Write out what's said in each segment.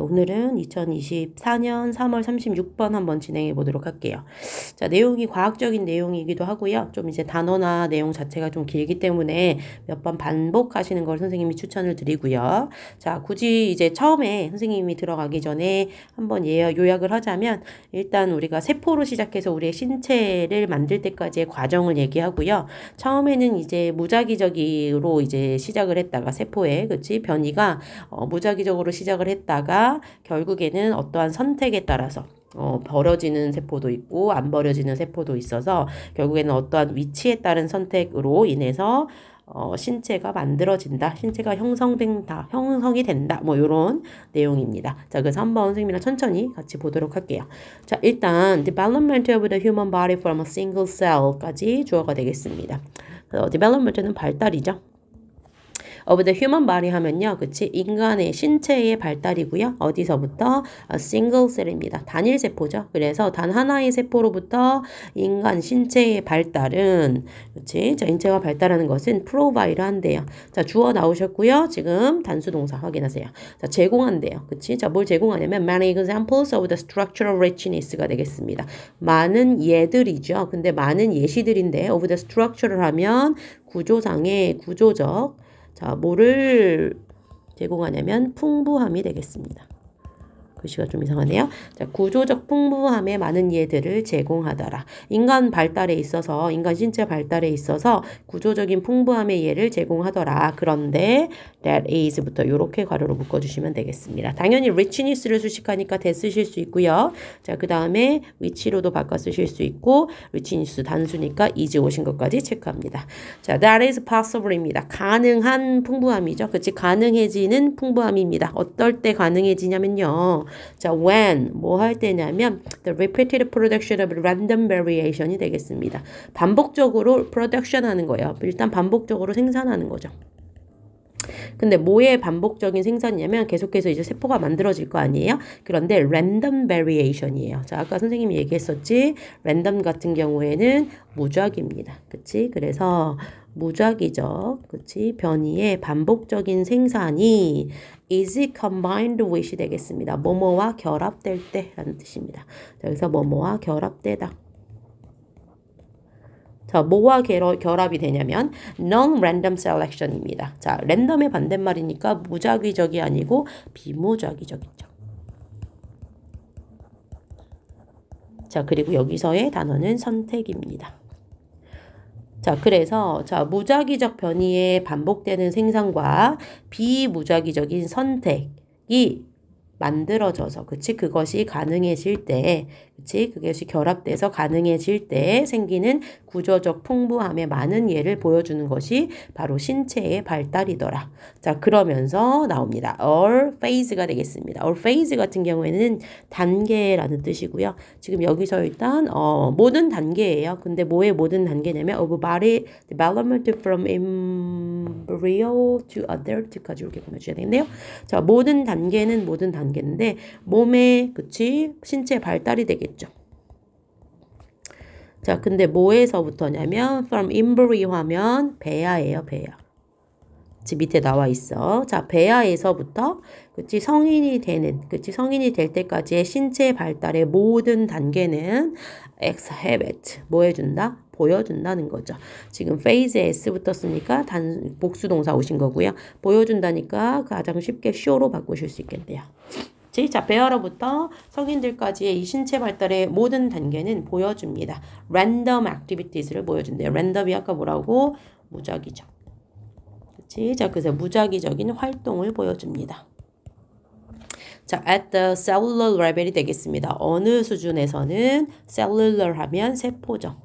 오늘은 2024년 3월 36번 한번 진행해 보도록 할게요. 자, 내용이 과학적인 내용이기도 하고요. 좀 이제 단어나 내용 자체가 좀 길기 때문에 몇 번 반복하시는 걸 선생님이 추천을 드리고요. 자, 굳이 이제 처음에 선생님이 들어가기 전에 한번 요약을 하자면 일단 우리가 세포로 시작해서 우리의 신체를 만들 때까지의 과정을 얘기하고요. 처음에는 이제 무작위적으로 이제 시작을 했다가 세포에 그치 변이가 무작위적으로 시작을 했다가 결국에는 어떠한 선택에 따라서 벌어지는 세포도 있고 안 벌어지는 세포도 있어서 결국에는 어떠한 위치에 따른 선택으로 인해서 신체가 만들어진다, 신체가 형성이 된다, 뭐 이런 내용입니다. 자, 그래서 한번 선생님이랑 천천히 같이 보도록 할게요. 자, 일단 development of the human body from a single cell까지 주어가 되겠습니다. development는 발달이죠. of the human body 하면요. 그치? 인간의 신체의 발달이고요. 어디서부터? single cell입니다. 단일 세포죠. 그래서 단 하나의 세포로부터 인간 신체의 발달은 그치? 자, 인체가 발달하는 것은 provide 한대요. 자, 주어 나오셨고요. 지금 단수 동사 확인하세요. 자, 제공한대요. 그치? 자, 뭘 제공하냐면 many examples of the structural richness가 되겠습니다. 많은 예들이죠. 근데 많은 예시들인데 of the structural 하면 구조상의 구조적 자, 뭐를 제공하냐면 풍부함이 되겠습니다. 글씨가 좀 이상하네요. 자, 구조적 풍부함에 많은 예들을 제공하더라. 인간 발달에 있어서, 인간 신체 발달에 있어서 구조적인 풍부함의 예를 제공하더라. 그런데 that is부터 이렇게 괄호로 묶어주시면 되겠습니다. 당연히 richness를 수식하니까 that 쓰실 수 있고요. 자, 그 다음에 which로도 바꿔 쓰실 수 있고 richness 단수니까 is 오신 것까지 체크합니다. 자, that is possible입니다. 가능한 풍부함이죠. 그치? 가능해지는 풍부함입니다. 어떨 때 가능해지냐면요. 자, when 뭐 할 때냐면 the repeated production of random variation이 되겠습니다. 반복적으로 production 하는 거예요. 일단 반복적으로 생산하는 거죠. 근데 뭐의 반복적인 생산이냐면 계속해서 이제 세포가 만들어질 거 아니에요? 그런데 random variation이에요. 자, 아까 선생님이 얘기했었지? random 같은 경우에는 무작위입니다. 그치? 그래서 무작위적, 그치? 변이의 반복적인 생산이 is combined with이 되겠습니다. 뭐뭐와 결합될 때라는 뜻입니다. 자, 그래서 뭐뭐와 결합되다. 자, 뭐와 결합이 되냐면 non-random selection입니다. 자, 랜덤의 반대말이니까 무작위적이 아니고 비무작위적이죠. 자, 그리고 여기서의 단어는 선택입니다. 자, 그래서 자, 무작위적 변이에 반복되는 생산과 비무작위적인 선택이 만들어져서 그치 그것이 가능해질 때 그치 그것이 결합돼서 가능해질 때 생기는 구조적 풍부함의 많은 예를 보여주는 것이 바로 신체의 발달이더라. 자, 그러면서 나옵니다. or phase가 되겠습니다. or phase 같은 경우에는 단계라는 뜻이고요. 지금 여기서 일단 모든 단계예요. 근데 뭐의 모든 단계냐면 of body development from embryo to adult까지 이렇게 보내주셔야 되겠네요. 자, 모든 단계는 모든 단계인데 몸의 그치 신체 발달이 되겠죠. 자, 근데 뭐에서부터냐면 from embryo 하면 배아예요, 배아. 그치, 밑에 나와 있어. 자, 배아에서부터 그치 성인이 되는 그치 성인이 될 때까지의 신체 발달의 모든 단계는 exhibit 뭐 해준다? 보여준다는 거죠. 지금 phase s부터 쓰니까 복수 동사 오신 거고요. 보여준다니까 가장 쉽게 show로 바꾸실 수 있겠네요. 자, 배아로부터 성인들까지의 이 신체 발달의 모든 단계는 보여줍니다. random activities를 보여준대요. random이 아까 뭐라고? 무작위적. 그치? 자, 그래서 무작위적인 활동을 보여줍니다. 자, at the cellular level이 되겠습니다. 어느 수준에서는 cellular 하면 세포죠.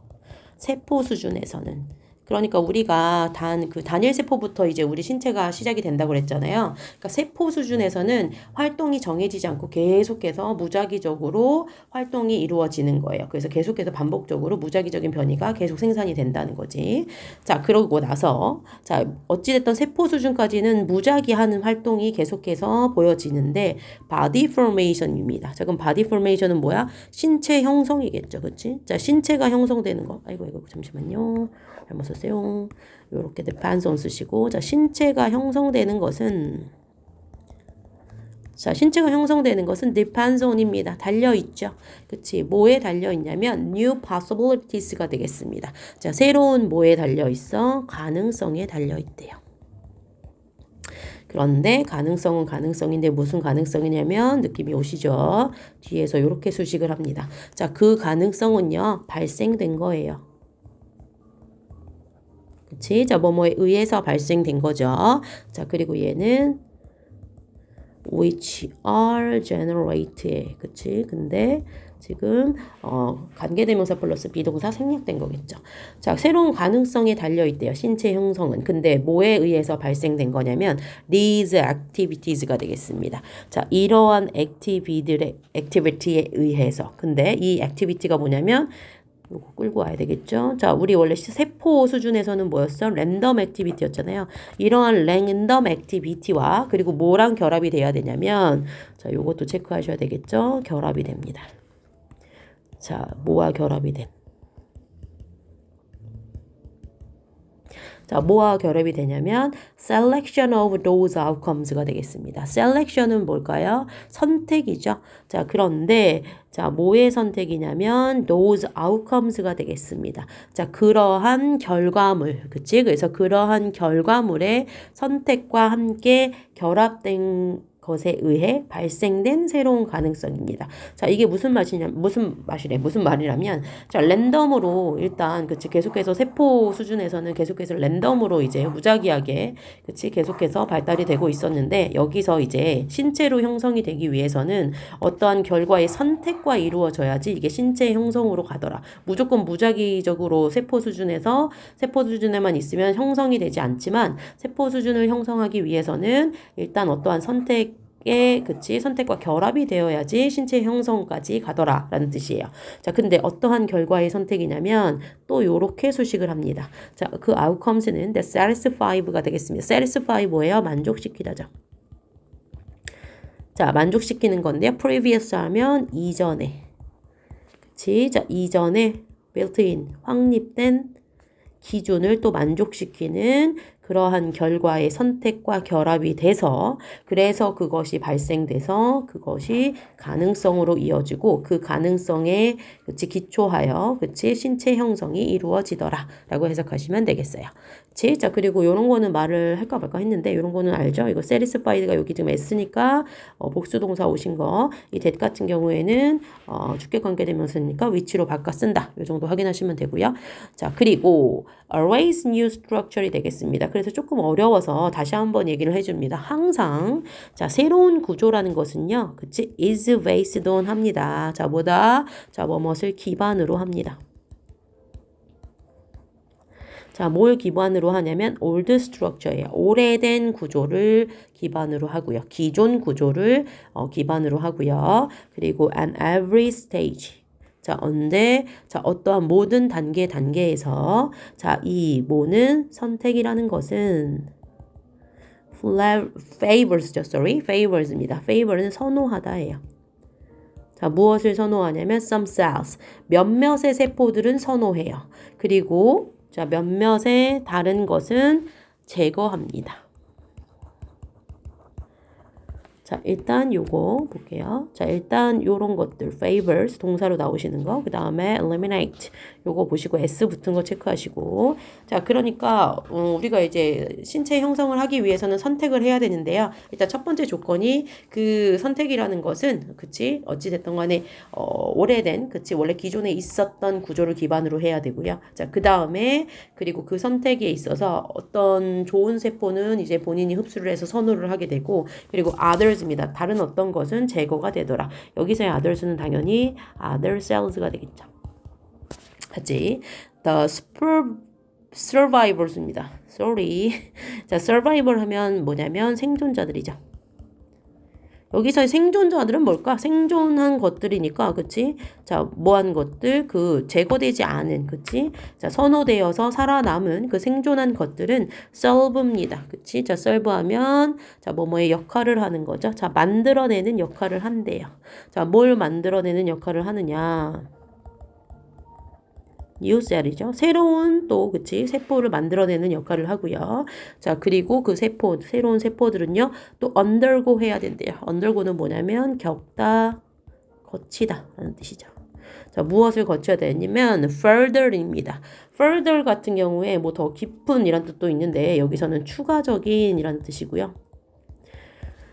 세포 수준에서는. 그러니까 우리가 단일 세포부터 이제 우리 신체가 시작이 된다고 그랬잖아요. 그러니까 세포 수준에서는 활동이 정해지지 않고 계속해서 무작위적으로 활동이 이루어지는 거예요. 그래서 계속해서 반복적으로 무작위적인 변이가 계속 생산이 된다는 거지. 자, 그러고 나서 자, 어찌됐든 세포 수준까지는 무작위하는 활동이 계속해서 보여지는데 body formation입니다. 자, 그럼 body formation은 뭐야? 신체 형성이겠죠. 그치? 자, 신체가 형성되는 거. 아이고, 잠시만요. 잘못 썼어요. 요렇게 반손 쓰시고 자, 신체가 형성되는 것은 자, 신체가 형성되는 것은 depends on입니다. 달려있죠. 그치? 뭐에 달려있냐면 new possibilities가 되겠습니다. 자, 새로운 뭐에 달려있어? 가능성에 달려있대요. 그런데 가능성은 가능성인데 무슨 가능성이냐면 느낌이 오시죠? 뒤에서 이렇게 수식을 합니다. 자, 그 가능성은요, 발생된 거예요. 그치? 자, 뭐뭐에 의해서 발생된 거죠. 자, 그리고 얘는 which are generate. 그치? 근데 지금 관계대명사 플러스 비동사 생략된 거겠죠. 자, 새로운 가능성에 달려 있대요. 신체 형성은. 근데 뭐에 의해서 발생된 거냐면 these activities가 되겠습니다. 자, 이러한 액티비티에 의해서. 근데 이 액티비티가 뭐냐면 요거 끌고 와야 되겠죠. 자, 우리 원래 세포 수준에서는 뭐였어? 랜덤 액티비티였잖아요. 이러한 랜덤 액티비티와 그리고 뭐랑 결합이 돼야 되냐면 자, 요것도 체크하셔야 되겠죠. 결합이 됩니다. 자, 뭐와 결합이 된? 자, 뭐와 결합이 되냐면 selection of those outcomes가 되겠습니다. selection은 뭘까요? 선택이죠. 자, 그런데 자, 뭐의 선택이냐면 those outcomes가 되겠습니다. 자, 그러한 결과물, 그치? 그래서 그러한 결과물의 선택과 함께 결합된 것에 의해 발생된 새로운 가능성입니다. 자, 이게 무슨 말이냐면, 자, 랜덤으로 일단, 그치, 계속해서 세포 수준에서는 계속해서 랜덤으로 이제 무작위하게, 그치, 계속해서 발달이 되고 있었는데, 여기서 이제 신체로 형성이 되기 위해서는 어떠한 결과의 선택과 이루어져야지 이게 신체 형성으로 가더라. 무조건 무작위적으로 세포 수준에만 있으면 형성이 되지 않지만, 세포 수준을 형성하기 위해서는 일단 어떠한 선택과 결합이 되어야지 신체 형성까지 가더라라는 뜻이에요. 자, 근데 어떠한 결과의 선택이냐면 또 요렇게 수식을 합니다. 자, 그 outcomes는 the satisfy가 되겠습니다. satisfy 뭐예요? 만족시키다죠. 자, 만족시키는 건데요. previous 하면 이전에. 그치? 자, 이전에 built-in, 확립된 기준을 또 만족시키는 그러한 결과의 선택과 결합이 돼서 그래서 그것이 발생돼서 그것이 가능성으로 이어지고 그 가능성에 그치 기초하여 그치 신체 형성이 이루어지더라 라고 해석하시면 되겠어요. 그치? 자, 그리고 요런 거는 말을 할까 말까 했는데 요런 거는 알죠? 이거 satisfied가 여기 지금 S니까 복수동사 오신 거 이 that 같은 경우에는 주격관계대명사니까 위치로 바꿔 쓴다. 요 정도 확인하시면 되고요. 자, 그리고 arrays new structure이 되겠습니다. 그래서 조금 어려워서 다시 한번 얘기를 해줍니다. 항상 자, 새로운 구조라는 것은요, 그치? is based on 합니다. 자, 뭐다? 자, 뭐뭇을 기반으로 합니다. 자, 뭘 기반으로 하냐면 old structure예요. 오래된 구조를 기반으로 하고요. 기존 구조를 기반으로 하고요. 그리고 at every stage. 자, 어떠한 모든 단계에서 자, 이 뭐는 선택이라는 것은 favors입니다. favor는 선호하다예요. 자, 무엇을 선호하냐면 some cells. 몇몇의 세포들은 선호해요. 그리고 자, 몇몇의 다른 것은 제거합니다. 자, 일단 요거 볼게요. 자, 일단 요런 것들 favors 동사로 나오시는 거, 그 다음에 eliminate 요거 보시고 S 붙은 거 체크하시고. 자, 그러니까 우리가 이제 신체 형성을 하기 위해서는 선택을 해야 되는데요. 일단 첫 번째 조건이 그 선택이라는 것은 그치 어찌 됐든 간에 오래된 그치 원래 기존에 있었던 구조를 기반으로 해야 되고요. 자, 그 다음에 그리고 그 선택에 있어서 어떤 좋은 세포는 이제 본인이 흡수를 해서 선호를 하게 되고, 그리고 others입니다. 다른 어떤 것은 제거가 되더라. 여기서의 others는 당연히 other cells가 되겠죠. 맞지? The survivors입니다. Sorry. 자, survivor 하면 뭐냐면 생존자들이죠. 여기서의 생존자들은 뭘까? 생존한 것들이니까, 그치? 자, 뭐한 것들? 그 제거되지 않은, 그치? 자, 선호되어서 살아남은 그 생존한 것들은 serve입니다. 그치? 자, serve하면 자, 뭐뭐의 역할을 하는 거죠. 자, 만들어내는 역할을 한대요. 자, 뭘 만들어내는 역할을 하느냐? new cell이죠. 새로운 또 그치 세포를 만들어내는 역할을 하고요. 자 그리고 그 세포 새로운 세포들은요 또 undergo 해야 된대요. undergo는 뭐냐면 겪다 거치다 라는 뜻이죠. 자 무엇을 거쳐야 되냐면 further입니다. further 같은 경우에 뭐 더 깊은 이란 뜻도 있는데 여기서는 추가적인 이라는 뜻이고요.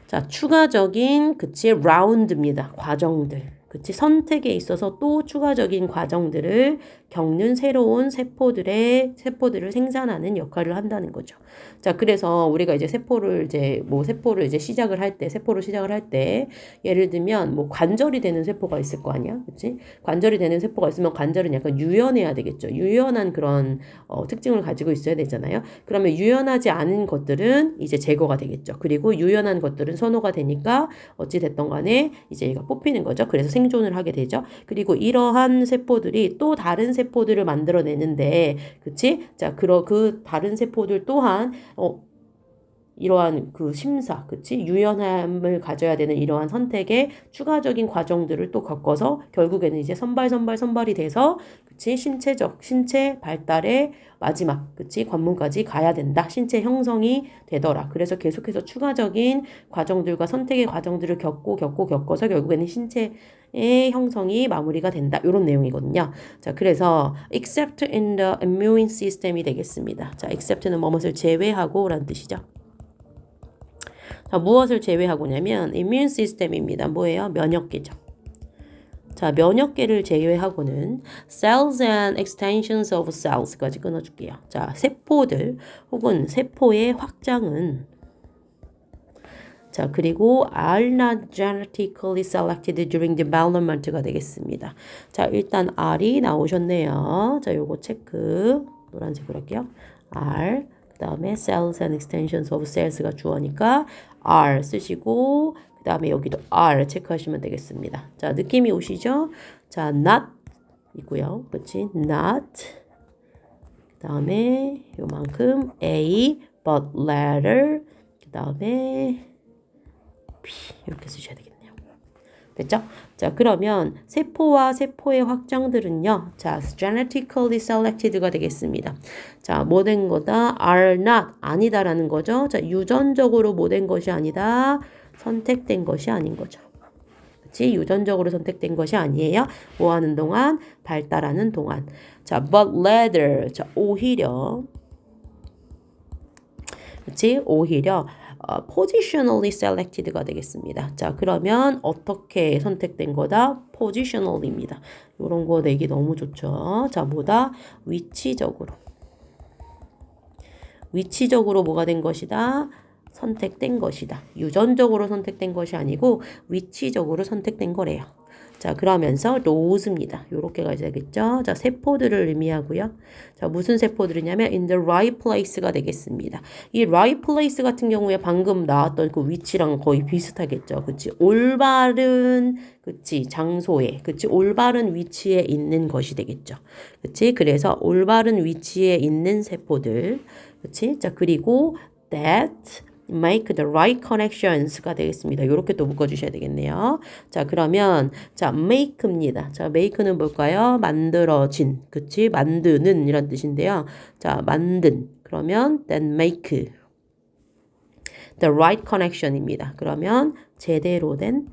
자 추가적인 그치 라운드입니다. 과정들. 그치 선택에 있어서 또 추가적인 과정들을 겪는 새로운 세포들을 생산하는 역할을 한다는 거죠. 자, 그래서 우리가 이제 세포를 이제 세포를 시작을 할 때 예를 들면 뭐 관절이 되는 세포가 있을 거 아니야. 그치? 관절이 되는 세포가 있으면 관절은 약간 유연해야 되겠죠. 유연한 그런 특징을 가지고 있어야 되잖아요. 그러면 유연하지 않은 것들은 이제 제거가 되겠죠. 그리고 유연한 것들은 선호가 되니까 어찌 됐던 간에 이제 얘가 뽑히는 거죠. 그래서 생존을 하게 되죠. 그리고 이러한 세포들이 또 다른 세포들을 만들어내는데, 그치? 자, 그 다른 세포들 또한, 이러한 그 심사, 그치? 유연함을 가져야 되는 이러한 선택에 추가적인 과정들을 또 겪어서 결국에는 이제 선발이 돼서, 그치? 신체 발달의 마지막, 그치? 관문까지 가야 된다. 신체 형성이 되더라. 그래서 계속해서 추가적인 과정들과 선택의 과정들을 겪어서 결국에는 신체의 형성이 마무리가 된다. 이런 내용이거든요. 자, 그래서 except in the immune system이 되겠습니다. 자, except는 뭐뭇을 제외하고 라는 뜻이죠. 자, 무엇을 제외하고냐면 immune system입니다. 뭐예요? 면역계죠. 자, 면역계를 제외하고는 cells and extensions of cells까지 끊어줄게요. 자, 세포들 혹은 세포의 확장은 자, 그리고 are not genetically selected during development가 되겠습니다. 자, 일단 R이 나오셨네요. 자, 요거 체크 노란색으로 할게요. R 그 다음에 cells and extensions of cells가 주어니까 R 쓰시고 그 다음에 여기도 R 체크하시면 되겠습니다. 자, 느낌이 오시죠? 자, not 있고요. 그렇지? not 그 다음에 요만큼 A but letter 그 다음에 P 이렇게 쓰셔야 되겠네요. 됐죠? 자, 그러면 세포와 세포의 확장들은요. 자, genetically selected가 되겠습니다. 자, 뭐 된 거다? are not, 아니다라는 거죠. 자, 유전적으로 뭐 된 것이 아니다. 선택된 것이 아닌 거죠. 그치? 유전적으로 선택된 것이 아니에요. 뭐 하는 동안? 발달하는 동안. 자, but rather, 자, 오히려, 그치? 오히려, positionally selected가 되겠습니다. 자, 그러면 어떻게 선택된 거다? positionally입니다. 이런 거 내기 너무 좋죠. 자, 뭐다? 위치적으로 뭐가 된 것이다? 선택된 것이다. 유전적으로 선택된 것이 아니고 위치적으로 선택된 거래요. 자, 그러면서 rose입니다. 요렇게 가야 되겠죠. 자, 세포들을 의미하고요. 자, 무슨 세포들이냐면 in the right place가 되겠습니다. 이 right place 같은 경우에 방금 나왔던 그 위치랑 거의 비슷하겠죠. 그치? 올바른, 그치? 장소에, 그치? 올바른 위치에 있는 것이 되겠죠. 그치? 그래서 올바른 위치에 있는 세포들. 그치? 자, 그리고 that make the right connections가 되겠습니다. 이렇게 또 묶어주셔야 되겠네요. 자, 그러면 자, make입니다. 자, make는 뭘까요? 만들어진, 그치? 만드는 이런 뜻인데요. 자, 만든. 그러면 then make the right connection입니다. 그러면 제대로 된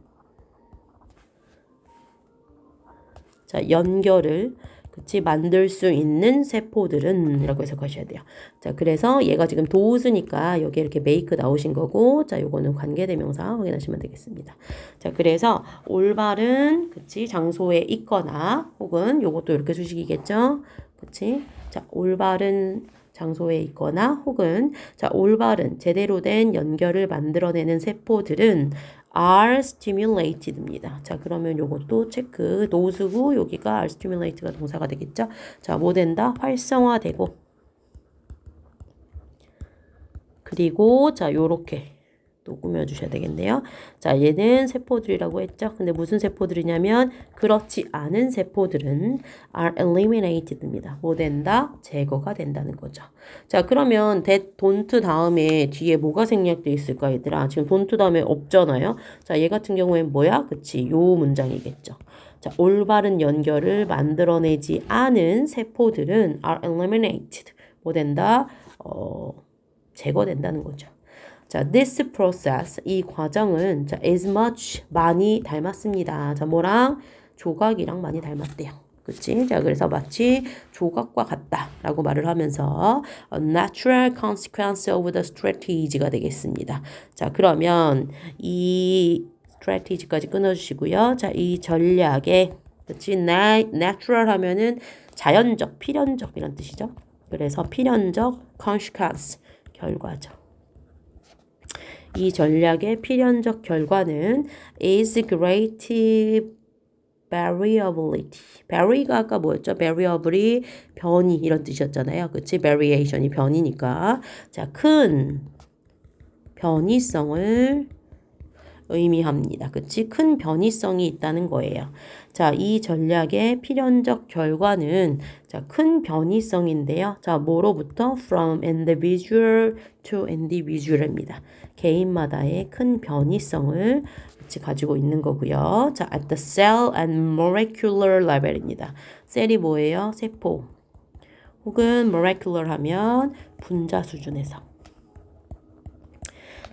자, 연결을 그치 만들 수 있는 세포들은 이라고 해석하셔야 돼요. 자, 그래서 얘가 지금 도우스니까 여기 이렇게 make 나오신 거고, 자, 요거는 관계대명사 확인하시면 되겠습니다. 자, 그래서 올바른 그치 장소에 있거나 혹은 요것도 이렇게 수식이겠죠. 그치? 자, 올바른 장소에 있거나 혹은 자, 올바른 제대로 된 연결을 만들어내는 세포들은 are stimulated입니다. 자, 그러면 요것도 체크. 노수구 여기가 are stimulated가 동사가 되겠죠. 자, 뭐 된다? 활성화되고 그리고 자, 요렇게 또 꾸며주셔야 되겠네요. 자, 얘는 세포들이라고 했죠. 근데 무슨 세포들이냐면 그렇지 않은 세포들은 are eliminated입니다. 뭐 된다? 제거가 된다는 거죠. 자, 그러면 that don't 다음에 뒤에 뭐가 생략돼 있을까 얘들아? 지금 don't 다음에 없잖아요. 자, 얘 같은 경우엔 뭐야? 그치? 요 문장이겠죠. 자, 올바른 연결을 만들어내지 않은 세포들은 are eliminated. 뭐 된다? 제거된다는 거죠. 자, this process, 이 과정은 자, as much, 많이 닮았습니다. 자, 뭐랑? 조각이랑 많이 닮았대요. 그치? 자, 그래서 마치 조각과 같다라고 말을 하면서 a natural consequence of the strategy가 되겠습니다. 자, 그러면 이 strategy까지 끊어주시고요. 자, 이 전략의 그치? natural 하면은 자연적, 필연적 이런 뜻이죠. 그래서 필연적 consequence, 결과죠. 이 전략의 필연적 결과는 is great variability. vary가 아까 뭐였죠? variable이 변이 이런 뜻이었잖아요. 그치? variation이 변이니까. 자, 큰 변이성을 의미합니다. 그치? 큰 변이성이 있다는 거예요. 자, 이 전략의 필연적 결과는 자, 큰 변이성인데요. 자, 뭐로부터? From individual to individual입니다. 개인마다의 큰 변이성을 같이 가지고 있는 거고요. 자, at the cell and molecular level입니다. 셀이 뭐예요? 세포. 혹은 molecular 하면 분자 수준에서.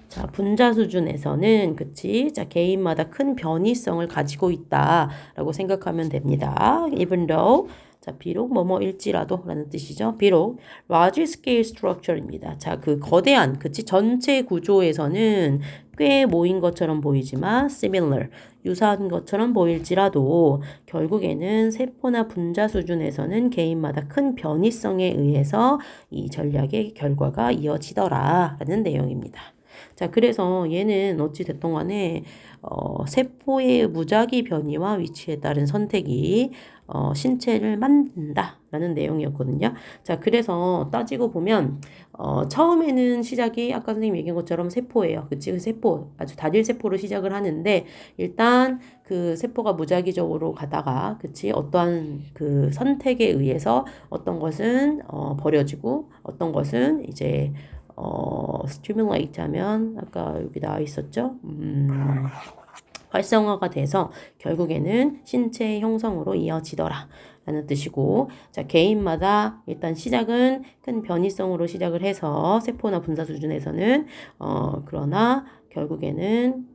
자, 분자 수준에서는 그치? 자, 개인마다 큰 변이성을 가지고 있다라고 생각하면 됩니다. Even though 자, 비록 뭐뭐일지라도 라는 뜻이죠. 비록 large scale structure입니다. 자, 그 거대한 그치? 전체 구조에서는 꽤 모인 것처럼 보이지만 similar 유사한 것처럼 보일지라도 결국에는 세포나 분자 수준에서는 개인마다 큰 변이성에 의해서 이 전략의 결과가 이어지더라 라는 내용입니다. 자, 그래서 얘는 어찌 됐든 간에 세포의 무작위 변이와 위치에 따른 선택이 신체를 만든다라는 내용이었거든요. 자, 그래서 따지고 보면 처음에는 시작이 아까 선생님 얘기한 것처럼 세포예요. 그치? 그 세포, 아주 다질 세포로 시작을 하는데 일단 그 세포가 무작위적으로 가다가 그치? 어떠한 그 선택에 의해서 어떤 것은 버려지고 어떤 것은 이제 stimulate 하면 아까 여기 나와 있었죠? 활성화가 돼서 결국에는 신체 형성으로 이어지더라 라는 뜻이고 자 개인마다 일단 시작은 큰 변이성으로 시작을 해서 세포나 분사 수준에서는 그러나 결국에는